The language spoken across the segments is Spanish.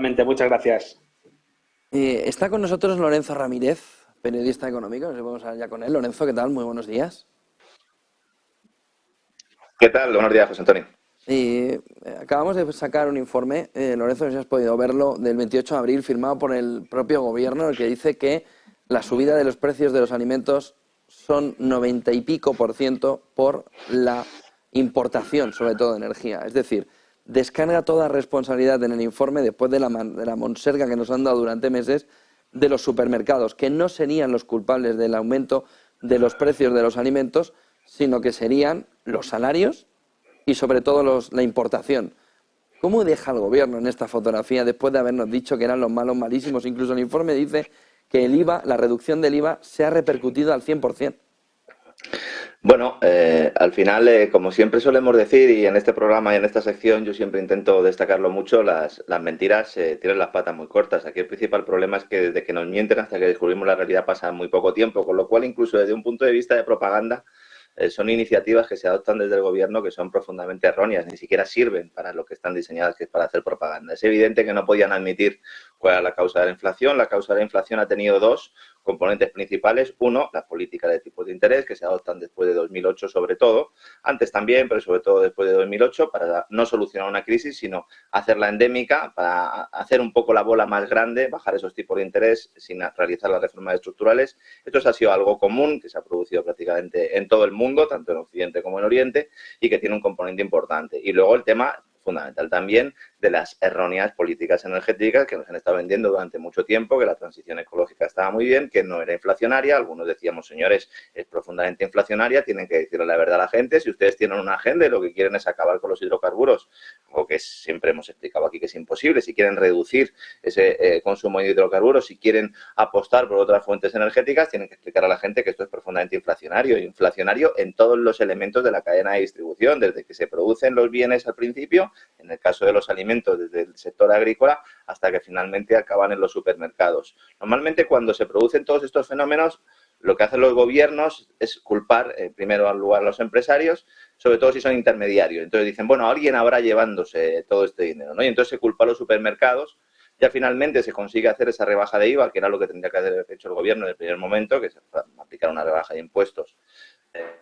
Muchas gracias. Está con nosotros Lorenzo Ramírez, periodista económico. Nos vamos a ver ya con él. Lorenzo, ¿qué tal? Muy buenos días. ¿Qué tal? Buenos días, José Antonio. Acabamos de sacar un informe, Lorenzo, no sé si has podido verlo, del 28 de abril, firmado por el propio gobierno, el que dice que la subida de los precios de los alimentos son 90 y pico % por la importación, sobre todo de energía. Es decir, descarga toda responsabilidad en el informe, después de la monserga que nos han dado durante meses, de los supermercados, que no serían los culpables del aumento de los precios de los alimentos, sino que serían los salarios y sobre todo la importación. ¿Cómo deja el gobierno en esta fotografía después de habernos dicho que eran los malos malísimos? Incluso el informe dice que el IVA, la reducción del IVA, se ha repercutido al 100%. Bueno, al final, como siempre solemos decir, y en este programa y en esta sección yo siempre intento destacarlo mucho, las mentiras tienen las patas muy cortas. Aquí el principal problema es que desde que nos mienten hasta que descubrimos la realidad pasa muy poco tiempo, con lo cual incluso desde un punto de vista de propaganda son iniciativas que se adoptan desde el gobierno que son profundamente erróneas, ni siquiera sirven para lo que están diseñadas, que es para hacer propaganda. Es evidente que no podían admitir cuál era la causa de la inflación. La causa de la inflación ha tenido dos componentes principales. Uno, las políticas de tipos de interés que se adoptan después de 2008 sobre todo, antes también, pero sobre todo después de 2008, para no solucionar una crisis, sino hacerla endémica, para hacer un poco la bola más grande, bajar esos tipos de interés sin realizar las reformas estructurales. Esto ha sido algo común que se ha producido prácticamente en todo el mundo, tanto en Occidente como en Oriente, y que tiene un componente importante. Y luego el tema fundamental también de las erróneas políticas energéticas que nos han estado vendiendo durante mucho tiempo, que la transición ecológica estaba muy bien, que no era inflacionaria. Algunos decíamos, señores, es profundamente inflacionaria, tienen que decirle la verdad a la gente. Si ustedes tienen una agenda y lo que quieren es acabar con los hidrocarburos, algo que siempre hemos explicado aquí que es imposible, si quieren reducir ese consumo de hidrocarburos, si quieren apostar por otras fuentes energéticas, tienen que explicar a la gente que esto es profundamente inflacionario, inflacionario en todos los elementos de la cadena de distribución, desde que se producen los bienes al principio, en el caso de los alimentos, desde el sector agrícola hasta que finalmente acaban en los supermercados. Normalmente cuando se producen todos estos fenómenos, lo que hacen los gobiernos es culpar primero al lugar a los empresarios, sobre todo si son intermediarios. Entonces dicen, bueno, alguien habrá llevándose todo este dinero, ¿no? Y entonces se culpa a los supermercados. Ya finalmente se consigue hacer esa rebaja de IVA, que era lo que tendría que haber hecho el gobierno en el primer momento, que es aplicar una rebaja de impuestos,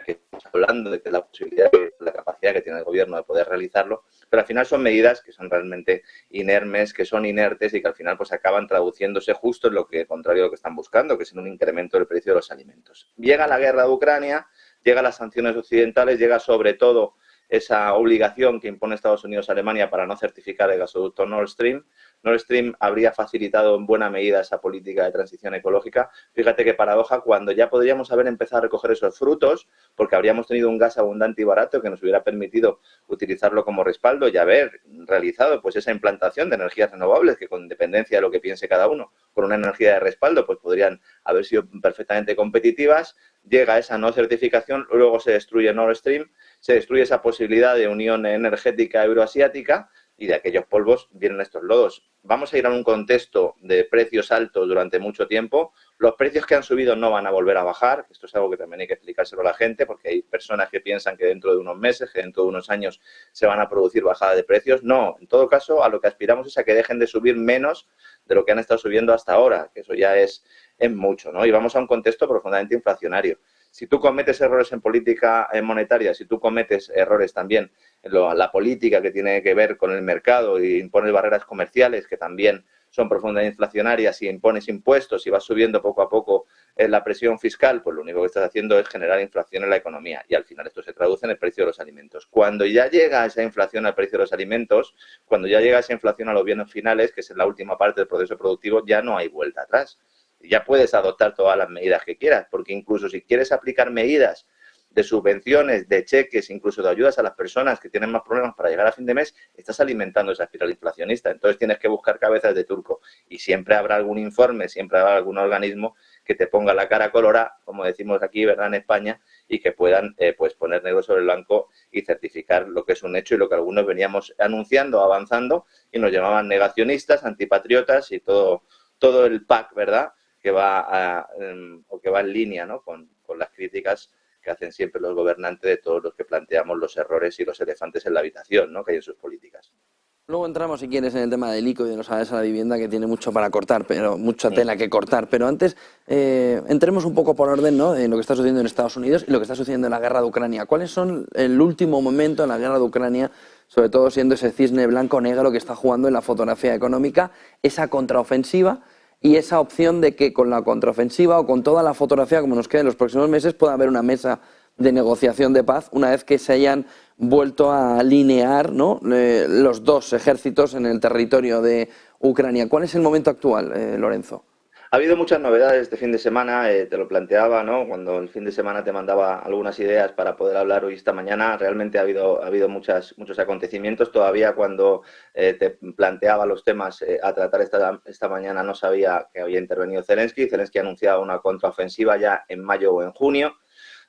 que estamos hablando de que la posibilidad, la capacidad que tiene el gobierno de poder realizarlo, pero al final son medidas que son realmente inermes, que son inertes y que al final pues acaban traduciéndose justo en lo que contrario a lo que están buscando, que es en un incremento del precio de los alimentos. Llega la guerra de Ucrania, llegan las sanciones occidentales, llega sobre todo esa obligación que impone Estados Unidos a Alemania para no certificar el gasoducto Nord Stream. Nord Stream habría facilitado en buena medida esa política de transición ecológica. Fíjate qué paradoja, cuando ya podríamos haber empezado a recoger esos frutos, porque habríamos tenido un gas abundante y barato que nos hubiera permitido utilizarlo como respaldo y haber realizado pues esa implantación de energías renovables que, con independencia de lo que piense cada uno, con una energía de respaldo, pues podrían haber sido perfectamente competitivas. Llega esa no certificación, luego se destruye Nord Stream, se destruye esa posibilidad de unión energética euroasiática y de aquellos polvos vienen estos lodos. Vamos a ir a un contexto de precios altos durante mucho tiempo. Los precios que han subido no van a volver a bajar. Esto es algo que también hay que explicárselo a la gente, porque hay personas que piensan que dentro de unos meses, que dentro de unos años se van a producir bajadas de precios. No, en todo caso, a lo que aspiramos es a que dejen de subir menos de lo que han estado subiendo hasta ahora, que eso ya es mucho, ¿no? Y vamos a un contexto profundamente inflacionario. Si tú cometes errores en política monetaria, si tú cometes errores también en la política que tiene que ver con el mercado y impones barreras comerciales que también son profundamente inflacionarias, y impones impuestos y vas subiendo poco a poco la presión fiscal, pues lo único que estás haciendo es generar inflación en la economía y al final esto se traduce en el precio de los alimentos. Cuando ya llega esa inflación al precio de los alimentos, cuando ya llega esa inflación a los bienes finales, que es en la última parte del proceso productivo, ya no hay vuelta atrás. Ya puedes adoptar todas las medidas que quieras, porque incluso si quieres aplicar medidas de subvenciones, de cheques, incluso de ayudas a las personas que tienen más problemas para llegar a fin de mes, estás alimentando esa espiral inflacionista. Entonces tienes que buscar cabezas de turco y siempre habrá algún informe, siempre habrá algún organismo que te ponga la cara colorada, como decimos aquí, ¿verdad?, en España, y que puedan pues poner negro sobre el blanco y certificar lo que es un hecho y lo que algunos veníamos anunciando, avanzando, y nos llamaban negacionistas, antipatriotas y todo el pack, ¿verdad?, que va o que va en línea, ¿no?, con las críticas que hacen siempre los gobernantes de todos los que planteamos los errores y los elefantes en la habitación, ¿no?, que hay en sus políticas. Luego entramos, si quieres, en el tema del ICO y de los salarios a la vivienda, que tiene mucho para cortar, pero mucha tela que cortar. Pero antes, entremos un poco por orden, ¿no?, en lo que está sucediendo en Estados Unidos y lo que está sucediendo en la guerra de Ucrania. ¿Cuáles son el último momento en la guerra de Ucrania, sobre todo siendo ese cisne blanco-negro que está jugando en la fotografía económica, esa contraofensiva y esa opción de que con la contraofensiva o con toda la fotografía, como nos quede en los próximos meses, pueda haber una mesa de negociación de paz una vez que se hayan vuelto a alinear, ¿no?, los dos ejércitos en el territorio de Ucrania? ¿Cuál es el momento actual, Lorenzo? Ha habido muchas novedades este fin de semana, te lo planteaba, ¿no? Cuando el fin de semana te mandaba algunas ideas para poder hablar hoy esta mañana, realmente ha habido muchos acontecimientos. Todavía cuando te planteaba los temas a tratar esta mañana no sabía que había intervenido Zelensky. Zelensky ha anunciado una contraofensiva ya en mayo o en junio,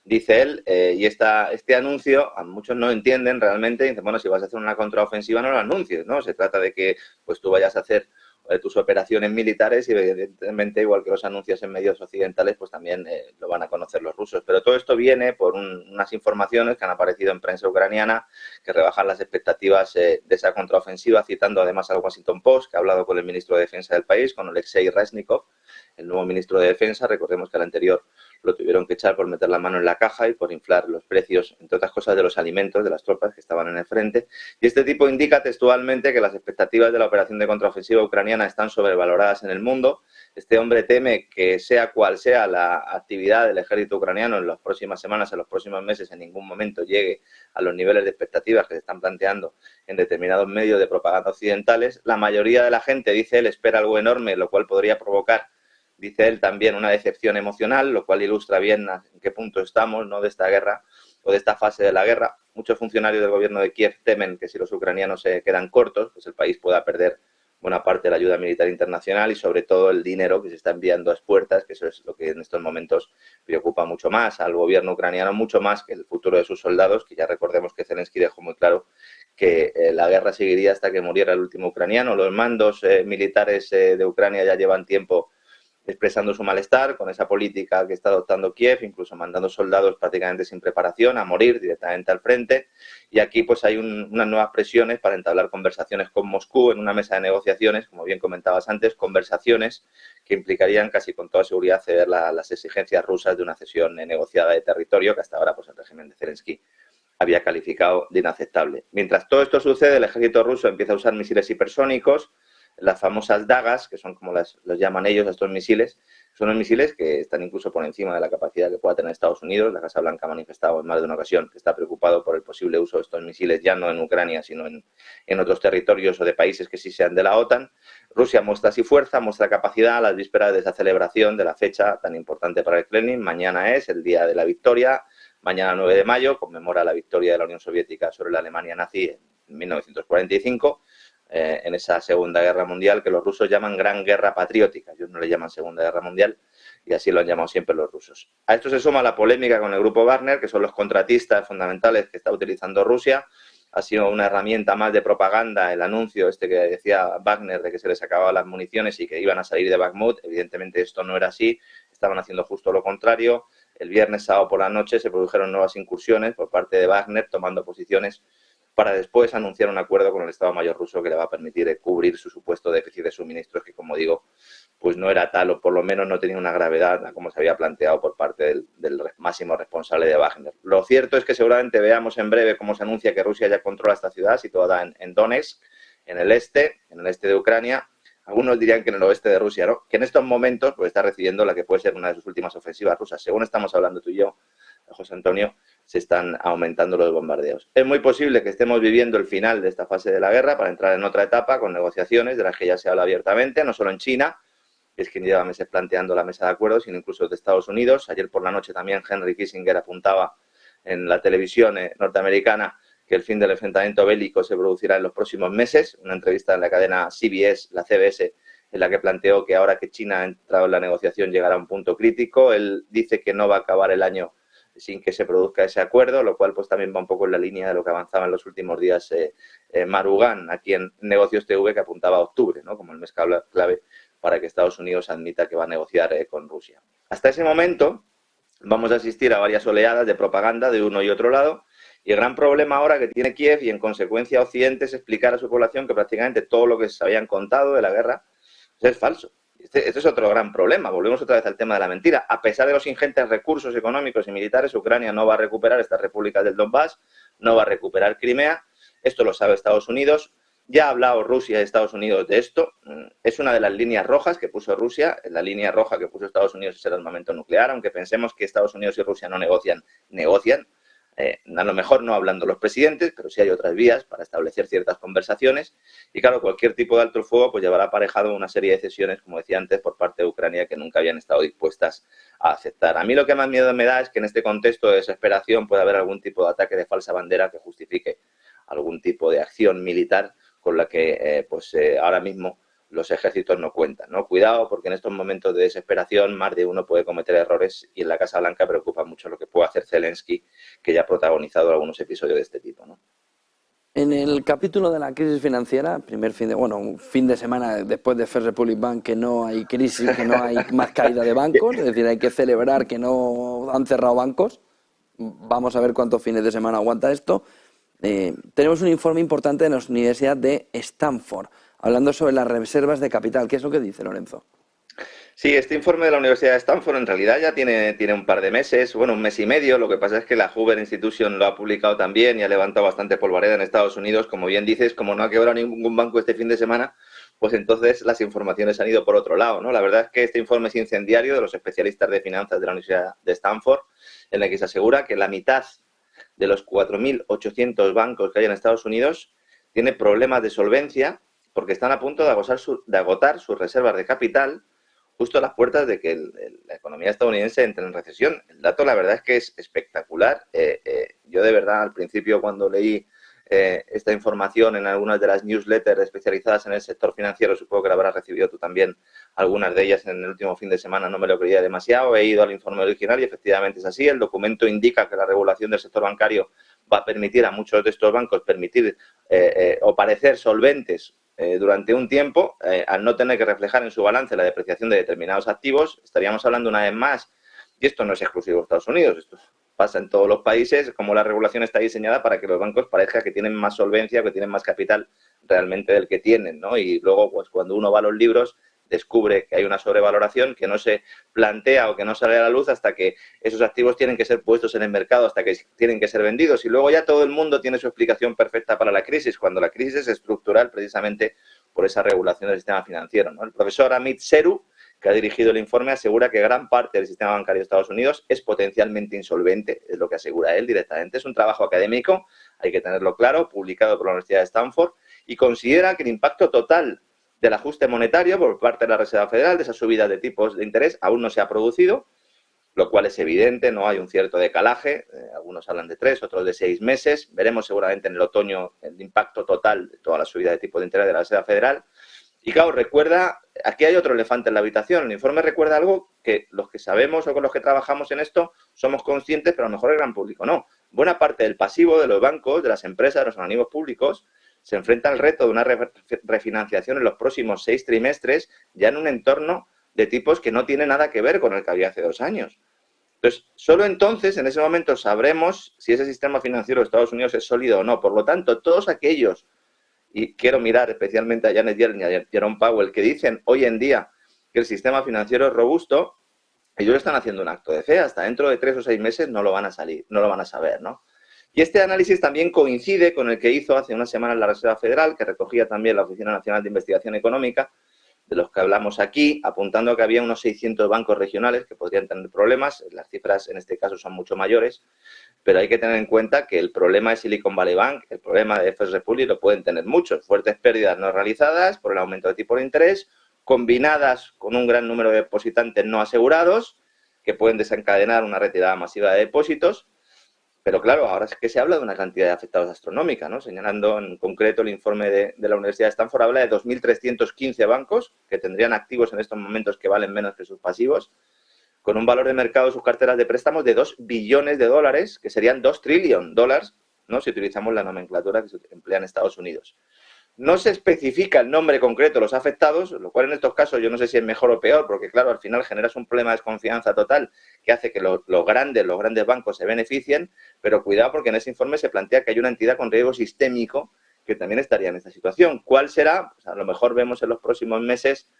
dice él, y este anuncio a muchos no entienden realmente. Dicen, bueno, si vas a hacer una contraofensiva no lo anuncies, ¿no? Se trata de que pues tú vayas a hacer tus operaciones militares y evidentemente, igual que los anuncios en medios occidentales, pues también lo van a conocer los rusos. Pero todo esto viene por unas informaciones que han aparecido en prensa ucraniana que rebajan las expectativas de esa contraofensiva, citando además al Washington Post, que ha hablado con el ministro de Defensa del país, con Alexei Reznikov, el nuevo ministro de Defensa. Recordemos que al anterior lo tuvieron que echar por meter la mano en la caja y por inflar los precios, entre otras cosas, de los alimentos de las tropas que estaban en el frente. Y este tipo indica textualmente que las expectativas de la operación de contraofensiva ucraniana están sobrevaloradas en el mundo. Este hombre teme que, sea cual sea la actividad del ejército ucraniano en las próximas semanas, en los próximos meses, en ningún momento llegue a los niveles de expectativas que se están planteando en determinados medios de propaganda occidentales. La mayoría de la gente, dice él, espera algo enorme, lo cual podría provocar, dice él, también una decepción emocional, lo cual ilustra bien en qué punto estamos, ¿no?, de esta guerra o de esta fase de la guerra. Muchos funcionarios del gobierno de Kiev temen que si los ucranianos se quedan cortos, pues el país pueda perder buena parte de la ayuda militar internacional y sobre todo el dinero que se está enviando a expuertas, que eso es lo que en estos momentos preocupa mucho más al gobierno ucraniano, mucho más que el futuro de sus soldados, que ya recordemos que Zelensky dejó muy claro que la guerra seguiría hasta que muriera el último ucraniano. Los mandos militares de Ucrania ya llevan tiempo expresando su malestar con esa política que está adoptando Kiev, incluso mandando soldados prácticamente sin preparación a morir directamente al frente. Y aquí pues hay unas nuevas presiones para entablar conversaciones con Moscú en una mesa de negociaciones, como bien comentabas antes, conversaciones que implicarían casi con toda seguridad ceder las exigencias rusas de una cesión negociada de territorio que hasta ahora pues el régimen de Zelensky había calificado de inaceptable. Mientras todo esto sucede, el ejército ruso empieza a usar misiles hipersónicos, las famosas dagas, que son como los llaman ellos, estos misiles. Son los misiles que están incluso por encima de la capacidad que pueda tener Estados Unidos. La Casa Blanca ha manifestado en más de una ocasión que está preocupado por el posible uso de estos misiles, ya no en Ucrania, sino en otros territorios o de países que sí sean de la OTAN. Rusia muestra así fuerza, muestra capacidad a las vísperas de esa celebración de la fecha tan importante para el Kremlin. Mañana es el día de la victoria. Mañana, 9 de mayo, conmemora la victoria de la Unión Soviética sobre la Alemania nazi en 1945. En esa Segunda Guerra Mundial, que los rusos llaman Gran Guerra Patriótica. Ellos no le llaman Segunda Guerra Mundial y así lo han llamado siempre los rusos. A esto se suma la polémica con el grupo Wagner, que son los contratistas fundamentales que está utilizando Rusia. Ha sido una herramienta más de propaganda el anuncio que decía Wagner de que se les acababan las municiones y que iban a salir de Bakhmut. Evidentemente esto no era así, estaban haciendo justo lo contrario. El viernes, sábado por la noche, se produjeron nuevas incursiones por parte de Wagner, tomando posiciones para después anunciar un acuerdo con el Estado Mayor ruso que le va a permitir cubrir su supuesto déficit de suministros, que, como digo, pues no era tal, o por lo menos no tenía una gravedad como se había planteado por parte del máximo responsable de Wagner. Lo cierto es que seguramente veamos en breve cómo se anuncia que Rusia ya controla esta ciudad situada en Donetsk, en el este de Ucrania. Algunos dirían que en el oeste de Rusia, ¿no?, que en estos momentos pues está recibiendo la que puede ser una de sus últimas ofensivas rusas. Según estamos hablando tú y yo, José Antonio, se están aumentando los bombardeos. Es muy posible que estemos viviendo el final de esta fase de la guerra para entrar en otra etapa con negociaciones de las que ya se habla abiertamente, no solo en China, que es quien lleva meses planteando la mesa de acuerdos, sino incluso de Estados Unidos. Ayer por la noche también Henry Kissinger apuntaba en la televisión norteamericana que el fin del enfrentamiento bélico se producirá en los próximos meses. Una entrevista en la cadena CBS, la CBS, en la que planteó que ahora que China ha entrado en la negociación llegará a un punto crítico. Él dice que no va a acabar el año sin que se produzca ese acuerdo, lo cual pues también va un poco en la línea de lo que avanzaba en los últimos días Marugan, aquí en Negocios TV, que apuntaba a octubre, ¿no?, como el mes clave para que Estados Unidos admita que va a negociar con Rusia. Hasta ese momento vamos a asistir a varias oleadas de propaganda de uno y otro lado, Y el gran problema ahora que tiene Kiev y en consecuencia Occidente es explicar a su población que prácticamente todo lo que se habían contado de la guerra es falso. Este es otro gran problema. Volvemos otra vez al tema de la mentira. A pesar de los ingentes recursos económicos y militares, Ucrania no va a recuperar estas repúblicas del Donbass, no va a recuperar Crimea. Esto lo sabe Estados Unidos. Ya ha hablado Rusia y Estados Unidos de esto. Es una de las líneas rojas que puso Rusia. La línea roja que puso Estados Unidos es el armamento nuclear. Aunque pensemos que Estados Unidos y Rusia no negocian, negocian. A lo mejor no hablando los presidentes, pero sí hay otras vías para establecer ciertas conversaciones. Y claro, cualquier tipo de alto el fuego pues llevará aparejado una serie de cesiones, como decía antes, por parte de Ucrania que nunca habían estado dispuestas a aceptar. A mí lo que más miedo me da es que en este contexto de desesperación pueda haber algún tipo de ataque de falsa bandera que justifique algún tipo de acción militar con la que ahora mismo los ejércitos no cuentan, ¿no? Cuidado, porque en estos momentos de desesperación más de uno puede cometer errores y en la Casa Blanca preocupa mucho lo que puede hacer Zelensky, que ya ha protagonizado algunos episodios de este tipo, ¿no? En el capítulo de la crisis financiera, un fin de semana después de First Republic Bank, que no hay crisis, que no hay más caída de bancos, es decir, hay que celebrar que no han cerrado bancos. Vamos a ver cuántos fines de semana aguanta esto. Tenemos un informe importante de la Universidad de Stanford, hablando sobre las reservas de capital. ¿Qué es lo que dice, Lorenzo? Sí, este informe de la Universidad de Stanford en realidad ya tiene un par de meses, bueno, un mes y medio. Lo que pasa es que la Hoover Institution lo ha publicado también y ha levantado bastante polvareda en Estados Unidos. Como bien dices, como no ha quebrado ningún banco este fin de semana, pues entonces las informaciones han ido por otro lado, ¿no? La verdad es que este informe es incendiario de los especialistas de finanzas de la Universidad de Stanford, en el que se asegura que la mitad de los 4.800 bancos que hay en Estados Unidos tiene problemas de solvencia porque están a punto de agotar sus reservas de capital justo a las puertas de que la economía estadounidense entre en recesión. El dato, la verdad, es que es espectacular. Yo, de verdad, al principio, cuando leí esta información en algunas de las newsletters especializadas en el sector financiero, supongo que la habrás recibido tú también, algunas de ellas en el último fin de semana, no me lo creía demasiado. He ido al informe original y efectivamente es así. El documento indica que la regulación del sector bancario va a permitir a muchos de estos bancos o parecer solventes durante un tiempo, al no tener que reflejar en su balance la depreciación de determinados activos. Estaríamos hablando una vez más, y esto no es exclusivo de Estados Unidos, esto pasa en todos los países, como la regulación está diseñada para que los bancos parezca que tienen más solvencia, que tienen más capital realmente del que tienen, ¿no? Y luego, pues cuando uno va a los libros, descubre que hay una sobrevaloración que no se plantea o que no sale a la luz hasta que esos activos tienen que ser puestos en el mercado, hasta que tienen que ser vendidos. Y luego ya todo el mundo tiene su explicación perfecta para la crisis, cuando la crisis es estructural precisamente por esa regulación del sistema financiero, ¿no? El profesor Amit Seru, que ha dirigido el informe, asegura que gran parte del sistema bancario de Estados Unidos es potencialmente insolvente, es lo que asegura él directamente. Es un trabajo académico, hay que tenerlo claro, publicado por la Universidad de Stanford, y considera que el impacto total del ajuste monetario por parte de la Reserva Federal, de esa subida de tipos de interés, aún no se ha producido, lo cual es evidente, no hay un cierto decalaje, algunos hablan de 3, otros de 6 meses, veremos seguramente en el otoño el impacto total de toda la subida de tipos de interés de la Reserva Federal. Y claro, recuerda, aquí hay otro elefante en la habitación, el informe recuerda algo que los que sabemos o con los que trabajamos en esto somos conscientes, pero a lo mejor el gran público no. Buena parte del pasivo de los bancos, de las empresas, de los organismos públicos, se enfrenta al reto de una refinanciación en los próximos 6 trimestres, ya en un entorno de tipos que no tiene nada que ver con el que había hace 2 años. Entonces, solo entonces, en ese momento, sabremos si ese sistema financiero de Estados Unidos es sólido o no. Por lo tanto, todos aquellos, y quiero mirar especialmente a Janet Yellen y a Jerome Powell, que dicen hoy en día que el sistema financiero es robusto, ellos están haciendo un acto de fe. Hasta dentro de 3 o 6 meses no lo van a saber, ¿no? Y este análisis también coincide con el que hizo hace unas semanas la Reserva Federal, que recogía también la Oficina Nacional de Investigación Económica, de los que hablamos aquí, apuntando que había unos 600 bancos regionales que podrían tener problemas. Las cifras en este caso son mucho mayores, pero hay que tener en cuenta que el problema de Silicon Valley Bank, el problema de First Republic, lo pueden tener muchos. Fuertes pérdidas no realizadas por el aumento de tipo de interés, combinadas con un gran número de depositantes no asegurados, que pueden desencadenar una retirada masiva de depósitos. Pero claro, ahora es que se habla de una cantidad de afectados astronómica, ¿no? Señalando en concreto el informe de la Universidad de Stanford, habla de 2.315 bancos que tendrían activos en estos momentos que valen menos que sus pasivos, con un valor de mercado de sus carteras de préstamos de $2 billones, que serían $2 trillion, ¿no? Si utilizamos la nomenclatura que se emplea en Estados Unidos. No se especifica el nombre concreto de los afectados, lo cual en estos casos yo no sé si es mejor o peor, porque claro, al final generas un problema de desconfianza total que hace que los grandes bancos se beneficien, pero cuidado porque en ese informe se plantea que hay una entidad con riesgo sistémico que también estaría en esta situación. ¿Cuál será? Pues a lo mejor vemos en los próximos meses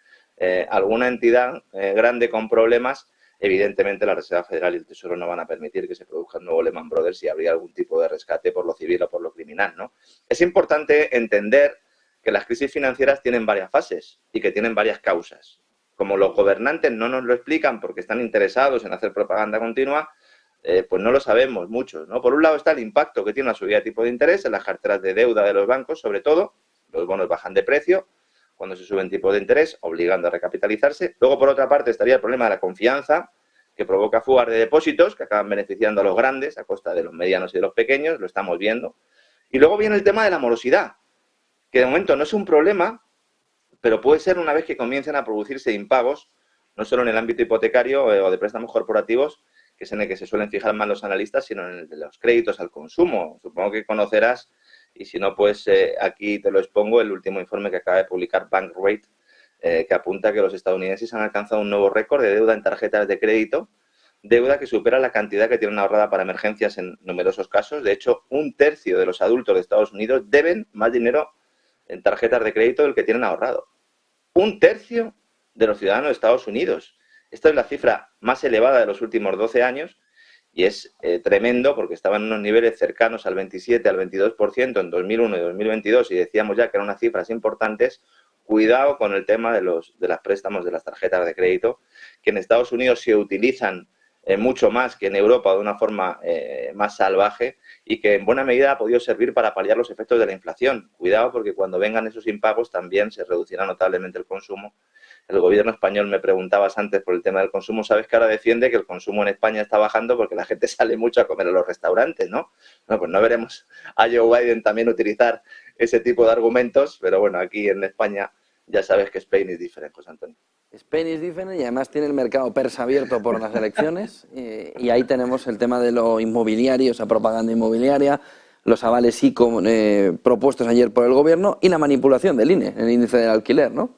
alguna entidad grande con problemas. Evidentemente la Reserva Federal y el Tesoro no van a permitir que se produzca un nuevo Lehman Brothers y habría algún tipo de rescate por lo civil o por lo criminal, ¿no? Es importante entender que las crisis financieras tienen varias fases y que tienen varias causas. Como los gobernantes no nos lo explican porque están interesados en hacer propaganda continua, pues no lo sabemos muchos, ¿no? Por un lado está el impacto que tiene la subida de tipo de interés en las carteras de deuda de los bancos, sobre todo, los bonos bajan de precio cuando se suben tipos de interés, obligando a recapitalizarse. Luego, por otra parte, estaría el problema de la confianza, que provoca fugas de depósitos, que acaban beneficiando a los grandes a costa de los medianos y de los pequeños, lo estamos viendo. Y luego viene el tema de la morosidad, que de momento no es un problema, pero puede ser una vez que comiencen a producirse impagos, no solo en el ámbito hipotecario o de préstamos corporativos, que es en el que se suelen fijar más los analistas, sino en el de los créditos al consumo. Supongo que conocerás, y si no, pues aquí te lo expongo, el último informe que acaba de publicar Bankrate, que apunta que los estadounidenses han alcanzado un nuevo récord de deuda en tarjetas de crédito, deuda que supera la cantidad que tienen ahorrada para emergencias en numerosos casos. De hecho, 1/3 de los adultos de Estados Unidos deben más dinero en tarjetas de crédito del que tienen ahorrado. 1/3 de los ciudadanos de Estados Unidos. Esta es la cifra más elevada de los últimos 12 años y es tremendo porque estaban en unos niveles cercanos al 27, al 22% en 2001 y 2022 y decíamos ya que eran unas cifras importantes. Cuidado con el tema de los préstamos de las tarjetas de crédito, que en Estados Unidos se utilizan mucho más que en Europa de una forma más salvaje y que en buena medida ha podido servir para paliar los efectos de la inflación. Cuidado porque cuando vengan esos impagos también se reducirá notablemente el consumo. El gobierno español, me preguntabas antes por el tema del consumo, sabes que ahora defiende que el consumo en España está bajando porque la gente sale mucho a comer a los restaurantes, ¿no? Bueno, pues no veremos a Joe Biden también utilizar ese tipo de argumentos, pero bueno, aquí en España ya sabes que Spain is different, José Antonio. Spain is different y además tiene el mercado persa abierto por las elecciones y ahí tenemos el tema de lo inmobiliario, esa propaganda inmobiliaria, los avales ICO propuestos ayer por el gobierno y la manipulación del INE, el índice del alquiler, ¿no?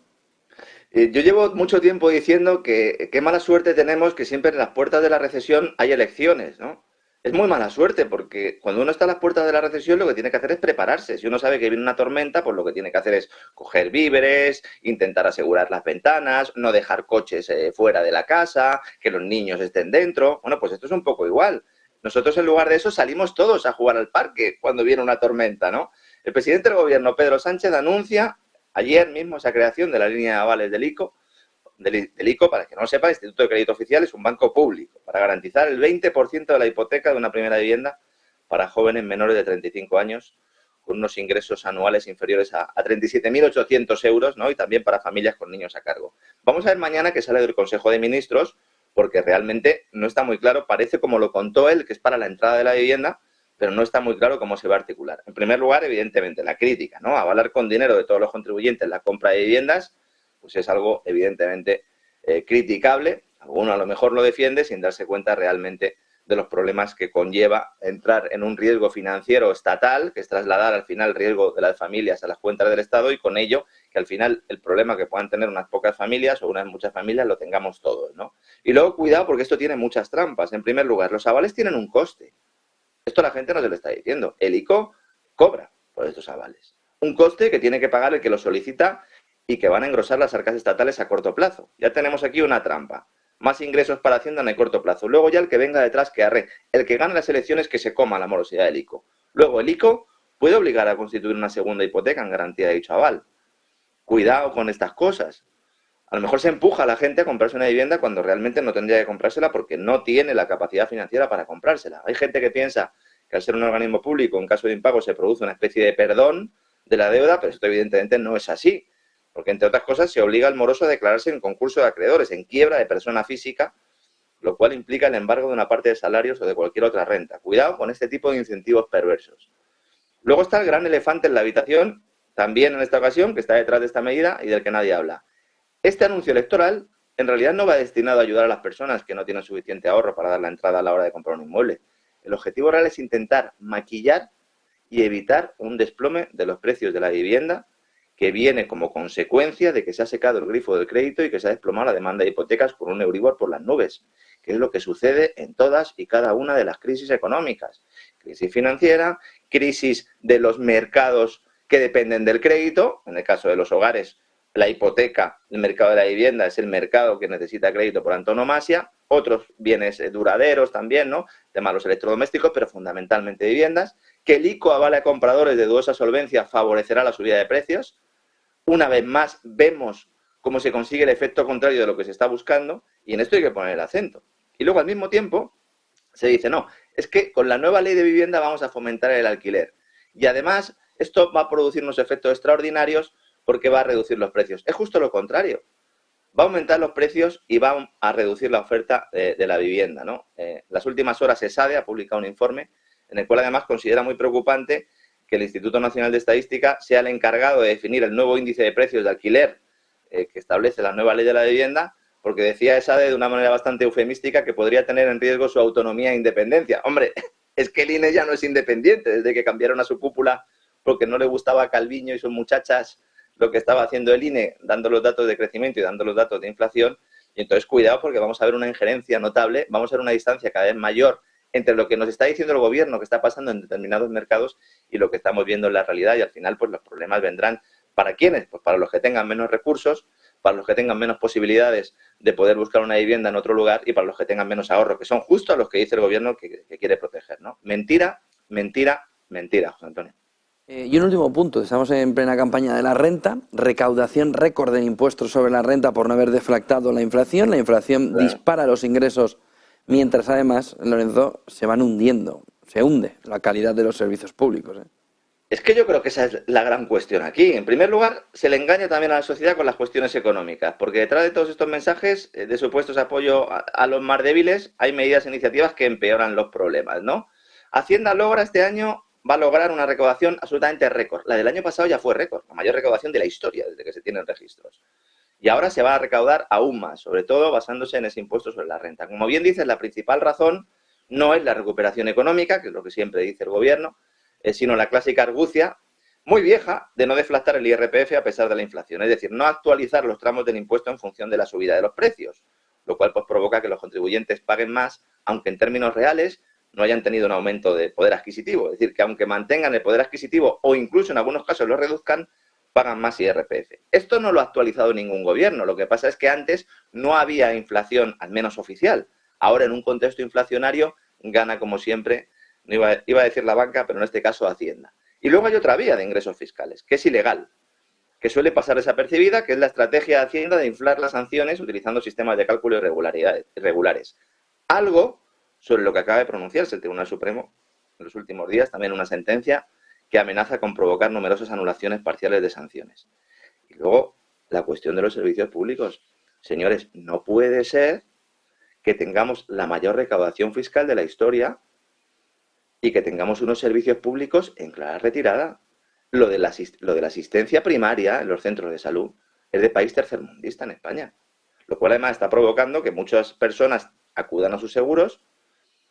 Yo llevo mucho tiempo diciendo que qué mala suerte tenemos que siempre en las puertas de la recesión hay elecciones, ¿no? Es muy mala suerte porque cuando uno está a las puertas de la recesión lo que tiene que hacer es prepararse. Si uno sabe que viene una tormenta, pues lo que tiene que hacer es coger víveres, intentar asegurar las ventanas, no dejar coches fuera de la casa, que los niños estén dentro. Bueno, pues esto es un poco igual. Nosotros en lugar de eso salimos todos a jugar al parque cuando viene una tormenta, ¿no? El presidente del gobierno, Pedro Sánchez, anuncia ayer mismo esa creación de la línea de avales del ICO, para que no lo sepa, el Instituto de Crédito Oficial es un banco público para garantizar el 20% de la hipoteca de una primera vivienda para jóvenes menores de 35 años con unos ingresos anuales inferiores a 37.800 euros, ¿no? Y también para familias con niños a cargo. Vamos a ver mañana qué sale del Consejo de Ministros, porque realmente no está muy claro, parece como lo contó él, que es para la entrada de la vivienda, pero no está muy claro cómo se va a articular. En primer lugar, evidentemente, la crítica, ¿no? Avalar con dinero de todos los contribuyentes la compra de viviendas, pues es algo evidentemente criticable. Alguno a lo mejor lo defiende sin darse cuenta realmente de los problemas que conlleva entrar en un riesgo financiero estatal, que es trasladar al final el riesgo de las familias a las cuentas del Estado y con ello que al final el problema que puedan tener unas pocas familias o unas muchas familias lo tengamos todos, ¿no? Y luego cuidado porque esto tiene muchas trampas. En primer lugar, los avales tienen un coste. Esto a la gente no se lo está diciendo. El ICO cobra por estos avales. Un coste que tiene que pagar el que lo solicita y que van a engrosar las arcas estatales a corto plazo. Ya tenemos aquí una trampa. Más ingresos para Hacienda en el corto plazo. Luego ya el que venga detrás que arre. El que gane las elecciones que se coma la morosidad del ICO. Luego el ICO puede obligar a constituir una segunda hipoteca en garantía de dicho aval. Cuidado con estas cosas. A lo mejor se empuja a la gente a comprarse una vivienda cuando realmente no tendría que comprársela porque no tiene la capacidad financiera para comprársela. Hay gente que piensa que al ser un organismo público, en caso de impago, se produce una especie de perdón de la deuda, pero esto evidentemente no es así. Porque, entre otras cosas, se obliga al moroso a declararse en concurso de acreedores, en quiebra de persona física, lo cual implica el embargo de una parte de salarios o de cualquier otra renta. Cuidado con este tipo de incentivos perversos. Luego está el gran elefante en la habitación, también en esta ocasión, que está detrás de esta medida y del que nadie habla. Este anuncio electoral en realidad no va destinado a ayudar a las personas que no tienen suficiente ahorro para dar la entrada a la hora de comprar un inmueble. El objetivo real es intentar maquillar y evitar un desplome de los precios de la vivienda que viene como consecuencia de que se ha secado el grifo del crédito y que se ha desplomado la demanda de hipotecas con un Euribor por las nubes, que es lo que sucede en todas y cada una de las crisis económicas. Crisis financiera, crisis de los mercados que dependen del crédito, en el caso de los hogares, la hipoteca, el mercado de la vivienda es el mercado que necesita crédito por antonomasia, otros bienes duraderos también, ¿no? Temas los electrodomésticos, pero fundamentalmente viviendas, que el ICO avale a compradores de dudosa solvencia favorecerá la subida de precios. Una vez más vemos cómo se consigue el efecto contrario de lo que se está buscando y en esto hay que poner el acento. Y luego al mismo tiempo se dice, no, es que con la nueva ley de vivienda vamos a fomentar el alquiler. Y además esto va a producir unos efectos extraordinarios porque va a reducir los precios. Es justo lo contrario. Va a aumentar los precios y va a reducir la oferta de la vivienda, ¿no? Las últimas horas ESADE ha publicado un informe en el cual además considera muy preocupante que el Instituto Nacional de Estadística sea el encargado de definir el nuevo índice de precios de alquiler que establece la nueva ley de la vivienda, porque decía ESADE de una manera bastante eufemística que podría tener en riesgo su autonomía e independencia. Hombre, es que el INE ya no es independiente desde que cambiaron a su cúpula porque no le gustaba a Calviño y sus muchachas lo que estaba haciendo el INE, dando los datos de crecimiento y dando los datos de inflación. Y entonces cuidado porque vamos a ver una injerencia notable, vamos a ver una distancia cada vez mayor entre lo que nos está diciendo el gobierno que está pasando en determinados mercados y lo que estamos viendo en la realidad. Y al final pues los problemas vendrán ¿para quiénes? Pues para los que tengan menos recursos, para los que tengan menos posibilidades de poder buscar una vivienda en otro lugar y para los que tengan menos ahorro, que son justo los que dice el gobierno que quiere proteger, ¿no? Mentira, mentira, mentira, José Antonio. Y un último punto, estamos en plena campaña de la renta, recaudación récord en impuestos sobre la renta por no haber deflactado la inflación dispara los ingresos, mientras además, Lorenzo, se van hundiendo, se hunde la calidad de los servicios públicos. Es que yo creo que esa es la gran cuestión aquí. En primer lugar, se le engaña también a la sociedad con las cuestiones económicas, porque detrás de todos estos mensajes de supuestos apoyo a los más débiles hay medidas e iniciativas que empeoran los problemas, ¿no? Hacienda logra este año, va a lograr una recaudación absolutamente récord. La del año pasado ya fue récord, la mayor recaudación de la historia desde que se tienen registros. Y ahora se va a recaudar aún más, sobre todo basándose en ese impuesto sobre la renta. Como bien dices, la principal razón no es la recuperación económica, que es lo que siempre dice el gobierno, sino la clásica argucia, muy vieja, de no deflactar el IRPF a pesar de la inflación. Es decir, no actualizar los tramos del impuesto en función de la subida de los precios, lo cual pues provoca que los contribuyentes paguen más, aunque en términos reales no hayan tenido un aumento de poder adquisitivo. Es decir, que aunque mantengan el poder adquisitivo o incluso en algunos casos lo reduzcan, pagan más IRPF. Esto no lo ha actualizado ningún gobierno. Lo que pasa es que antes no había inflación, al menos oficial. Ahora, en un contexto inflacionario, gana como siempre, no iba a decir la banca, pero en este caso Hacienda. Y luego hay otra vía de ingresos fiscales, que es ilegal, que suele pasar desapercibida, que es la estrategia de Hacienda de inflar las sanciones utilizando sistemas de cálculo irregulares. Algo sobre lo que acaba de pronunciarse el Tribunal Supremo en los últimos días, también una sentencia que amenaza con provocar numerosas anulaciones parciales de sanciones. Y luego, la cuestión de los servicios públicos. Señores, no puede ser que tengamos la mayor recaudación fiscal de la historia y que tengamos unos servicios públicos en clara retirada. Lo de la asistencia primaria en los centros de salud es de país tercermundista en España, lo cual además está provocando que muchas personas acudan a sus seguros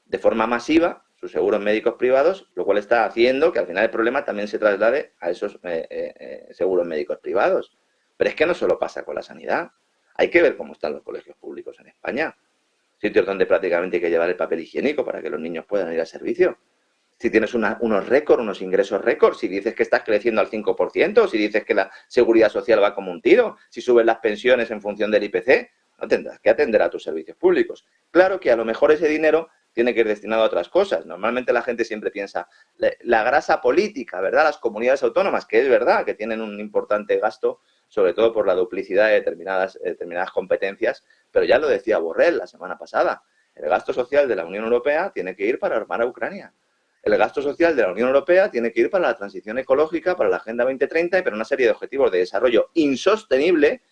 de forma masiva, sus seguros médicos privados, lo cual está haciendo que al final el problema también se traslade a esos seguros médicos privados. Pero es que no solo pasa con la sanidad. Hay que ver cómo están los colegios públicos en España. Sitios donde prácticamente hay que llevar el papel higiénico para que los niños puedan ir al servicio. Si tienes unos récords, unos ingresos récords, si dices que estás creciendo al 5%, si dices que la seguridad social va como un tiro, si subes las pensiones en función del IPC, no tendrás que atender a tus servicios públicos. Claro que a lo mejor ese dinero tiene que ir destinado a otras cosas. Normalmente la gente siempre piensa, la grasa política, ¿verdad? Las comunidades autónomas, que es verdad que tienen un importante gasto, sobre todo por la duplicidad de determinadas competencias, pero ya lo decía Borrell la semana pasada, el gasto social de la Unión Europea tiene que ir para armar a Ucrania. El gasto social de la Unión Europea tiene que ir para la transición ecológica, para la Agenda 2030 y para una serie de objetivos de desarrollo insostenible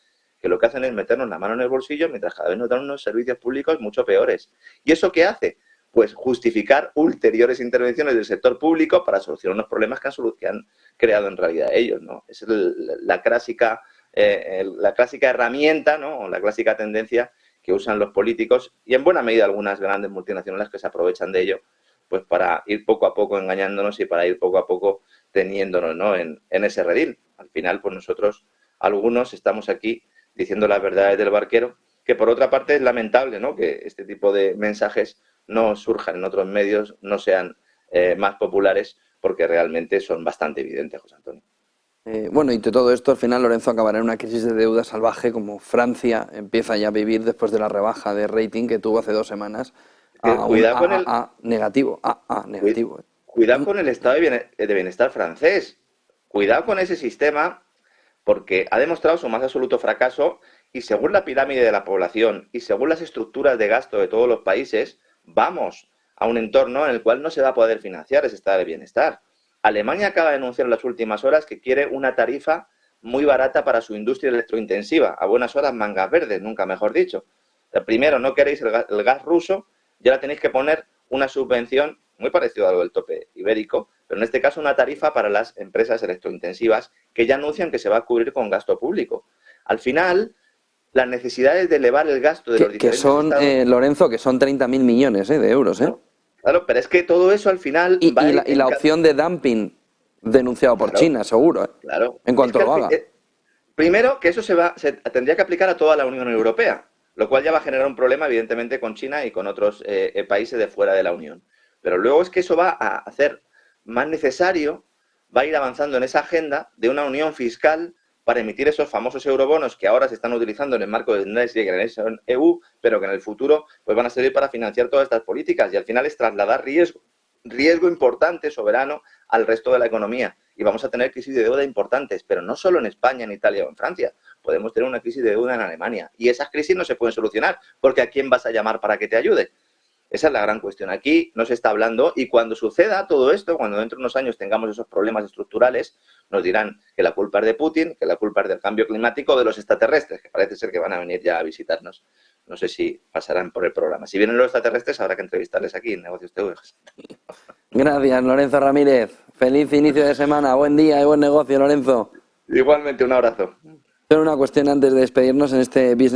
que lo que hacen es meternos la mano en el bolsillo mientras cada vez nos dan unos servicios públicos mucho peores. ¿Y eso qué hace? Pues justificar ulteriores intervenciones del sector público para solucionar unos problemas que han creado en realidad ellos, ¿no? Es la clásica herramienta, ¿no? O la clásica tendencia que usan los políticos y en buena medida algunas grandes multinacionales que se aprovechan de ello, pues para ir poco a poco engañándonos y para ir poco a poco teniéndonos, ¿no?, en ese redil. Al final, pues nosotros, algunos, estamos aquí diciendo las verdades del barquero, que por otra parte es lamentable, ¿no?, que este tipo de mensajes no surjan en otros medios, no sean más populares, porque realmente son bastante evidentes, José Antonio. Bueno, y de todo esto, al final Lorenzo acabará en una crisis de deuda salvaje, como Francia empieza ya a vivir después de la rebaja de rating que tuvo hace 2 semanas Cuidado con a negativo. Negativo. Cuidado con el estado de bienestar francés. Cuidado con ese sistema, porque ha demostrado su más absoluto fracaso y según la pirámide de la población y según las estructuras de gasto de todos los países, vamos a un entorno en el cual no se va a poder financiar ese estado de bienestar. Alemania acaba de anunciar en las últimas horas que quiere una tarifa muy barata para su industria electrointensiva. A buenas horas, mangas verdes, nunca mejor dicho. O sea, primero, no queréis el gas ruso, y ahora tenéis que poner una subvención muy parecida a lo del tope ibérico, pero en este caso una tarifa para las empresas electrointensivas que ya anuncian que se va a cubrir con gasto público. Al final, las necesidades de elevar el gasto de los diferentes estados... Lorenzo, que son 30.000 millones de euros. Claro, pero es que todo eso al final... Y la opción de dumping denunciado por China, seguro. Claro. En cuanto lo haga. Primero, que eso se tendría que aplicar a toda la Unión Europea, lo cual ya va a generar un problema, evidentemente, con China y con otros países de fuera de la Unión. Pero luego es que eso va a hacer más necesario, va a ir avanzando en esa agenda de una unión fiscal para emitir esos famosos eurobonos que ahora se están utilizando en el marco del Next Generation EU, pero que en el futuro pues van a servir para financiar todas estas políticas. Y al final es trasladar riesgo importante, soberano, al resto de la economía. Y vamos a tener crisis de deuda importantes, pero no solo en España, en Italia o en Francia. Podemos tener una crisis de deuda en Alemania. Y esas crisis no se pueden solucionar, porque ¿a quién vas a llamar para que te ayude? Esa es la gran cuestión. Aquí no se está hablando y cuando suceda todo esto, cuando dentro de unos años tengamos esos problemas estructurales, nos dirán que la culpa es de Putin, que la culpa es del cambio climático o de los extraterrestres, que parece ser que van a venir ya a visitarnos. No sé si pasarán por el programa. Si vienen los extraterrestres, habrá que entrevistarles aquí en Negocios TV. Gracias, Lorenzo Ramírez. Feliz inicio de semana. Buen día y buen negocio, Lorenzo. Igualmente, un abrazo. Pero una cuestión antes de despedirnos en este Business